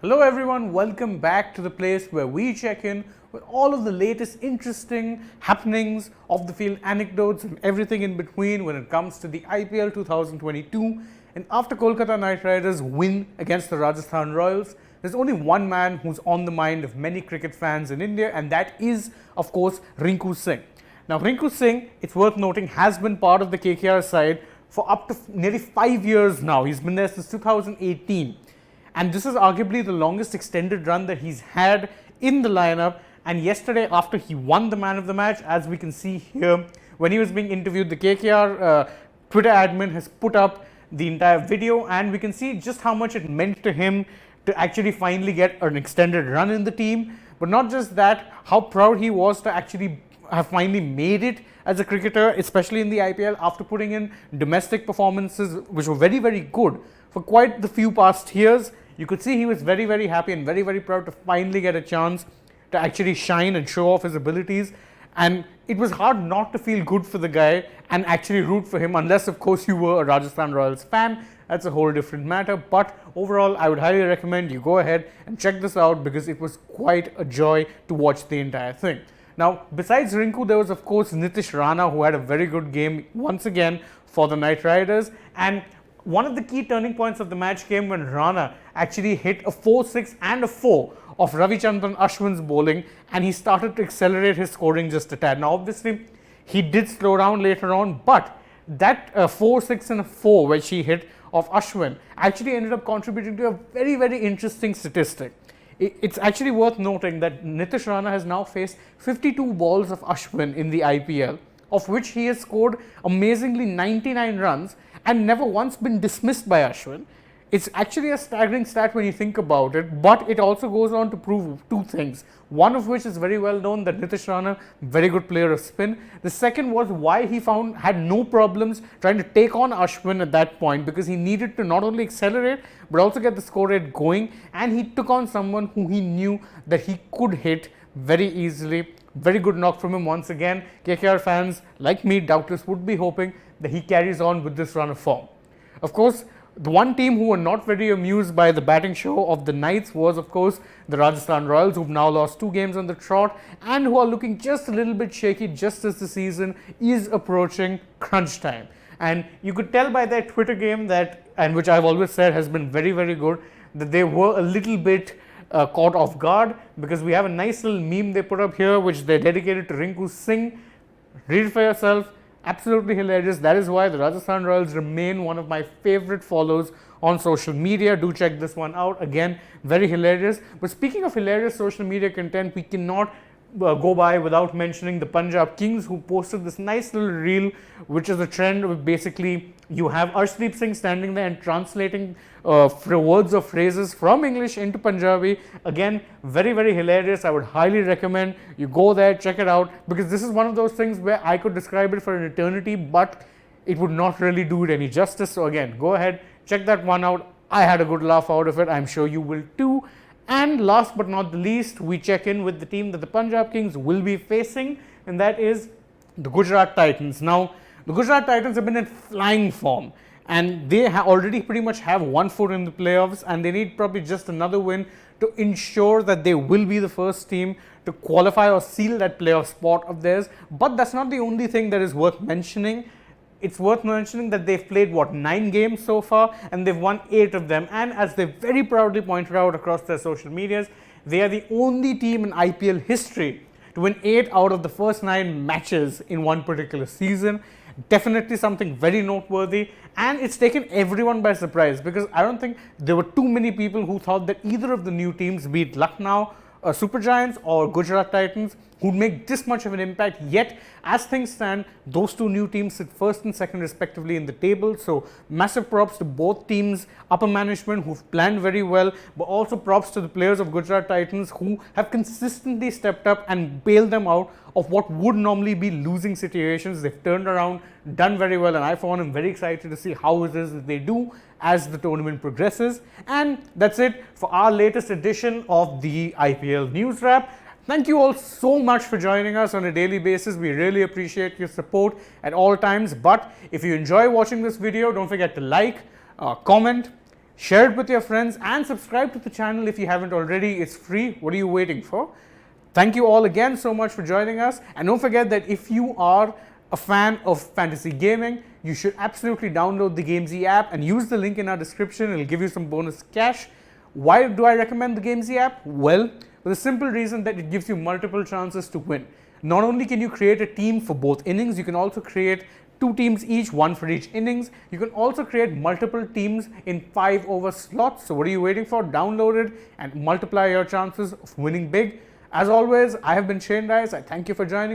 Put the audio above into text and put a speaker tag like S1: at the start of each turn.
S1: Hello everyone, welcome back to the place where we check in with all of the latest interesting happenings, off the field anecdotes and everything in between when it comes to the IPL 2022. And after Kolkata Knight Riders win against the Rajasthan Royals, there's only one man who's on the mind of many cricket fans in India, and that is, of course, Rinku Singh. Now, Rinku Singh, it's worth noting, has been part of the KKR side for up to nearly 5 years now. He's been there since 2018. And this is arguably the longest extended run that he's had in the lineup. And yesterday, after he won the man of the match, as we can see here, when he was being interviewed, the KKR Twitter admin has put up the entire video, and we can see just how much it meant to him to actually finally get an extended run in the team. But not just that, how proud he was to actually have finally made it as a cricketer, especially in the IPL, after putting in domestic performances which were very, very good for quite the few past years. You could see he was very, very happy and very, very proud to finally get a chance to actually shine and show off his abilities. And it was hard not to feel good for the guy and actually root for him, unless, of course, you were a Rajasthan Royals fan. That's a whole different matter. But overall, I would highly recommend you go ahead and check this out because it was quite a joy to watch the entire thing. Now, besides Rinku, there was, of course, Nitish Rana, who had a very good game once again for the Knight Riders. And one of the key turning points of the match came when Rana actually hit a 4-6 and a 4 of Ravichandran Ashwin's bowling, and he started to accelerate his scoring just a tad. Now, obviously, he did slow down later on, but that 4-6 and a 4 which he hit of Ashwin actually ended up contributing to a very, very interesting statistic. It's actually worth noting that Nitish Rana has now faced 52 balls of Ashwin in the IPL, of which he has scored amazingly 99 runs and never once been dismissed by Ashwin. It's actually a staggering stat when you think about it, but it also goes on to prove two things. One of which is very well known, that Nitish Rana, very good player of spin. The second was why he had no problems trying to take on Ashwin at that point, because he needed to not only accelerate but also get the score rate going, and he took on someone who he knew that he could hit very easily. Very good knock from him once again. KKR fans like me doubtless would be hoping that he carries on with this run of form. Of course, the one team who were not very amused by the batting show of the Knights was, of course, the Rajasthan Royals, who've now lost 2 games on the trot and who are looking just a little bit shaky just as the season is approaching crunch time. And you could tell by their Twitter game that, and which I've always said has been very, very good, that they were a little bit caught off guard, because we have a nice little meme they put up here which they dedicated to Rinku Singh. Read it for yourself. Absolutely hilarious. That is why the Rajasthan Royals remain one of my favorite follows on social media. Do check this one out. Again, very hilarious. But speaking of hilarious social media content, we cannot go by without mentioning the Punjab Kings, who posted this nice little reel, which is a trend of basically you have Arshdeep Singh standing there and translating words or phrases from English into Punjabi. Again, very, very hilarious. I would highly recommend you go there, check it out, because this is one of those things where I could describe it for an eternity, but it would not really do it any justice. So again, go ahead, check that one out. I had a good laugh out of it. I'm sure you will too. And last but not the least, we check in with the team that the Punjab Kings will be facing, and that is the Gujarat Titans. Now, the Gujarat Titans have been in flying form, and they already pretty much have 1 foot in the playoffs, and they need probably just another win to ensure that they will be the first team to qualify or seal that playoff spot of theirs. But that's not the only thing that is worth mentioning. It's worth mentioning that they've played, 9 games so far, and they've won 8 of them. And as they very proudly pointed out across their social medias, they are the only team in IPL history to win 8 out of the first 9 matches in one particular season. Definitely something very noteworthy, and it's taken everyone by surprise, because I don't think there were too many people who thought that either of the new teams, be it Lucknow, Super Giants or Gujarat Titans, who'd make this much of an impact. Yet, as things stand, those 2 new teams sit first and second respectively in the table. So massive props to both teams' upper management, who've planned very well, but also props to the players of Gujarat Titans, who have consistently stepped up and bailed them out of what would normally be losing situations. They've turned around, done very well, and I for one am very excited to see how it is that they do as the tournament progresses. And that's it for our latest edition of the IPL News Wrap. Thank you all so much for joining us on a daily basis. We really appreciate your support at all times. But if you enjoy watching this video, don't forget to like, comment, Share it with your friends and subscribe to the channel if you haven't already. It's free. What are you waiting for? Thank you all again so much for joining us. And don't forget that if you are a fan of fantasy gaming, you should absolutely download the Gamezy app and use the link in our description. It'll give you some bonus cash. Why do I recommend the Gamezy app? Well, for the simple reason that it gives you multiple chances to win. Not only can you create a team for both innings, you can also create 2 teams each, 1 for each innings. You can also create multiple teams in 5 over slots. So what are you waiting for? Download it and multiply your chances of winning big. As always, I have been Shane Rice. I thank you for joining.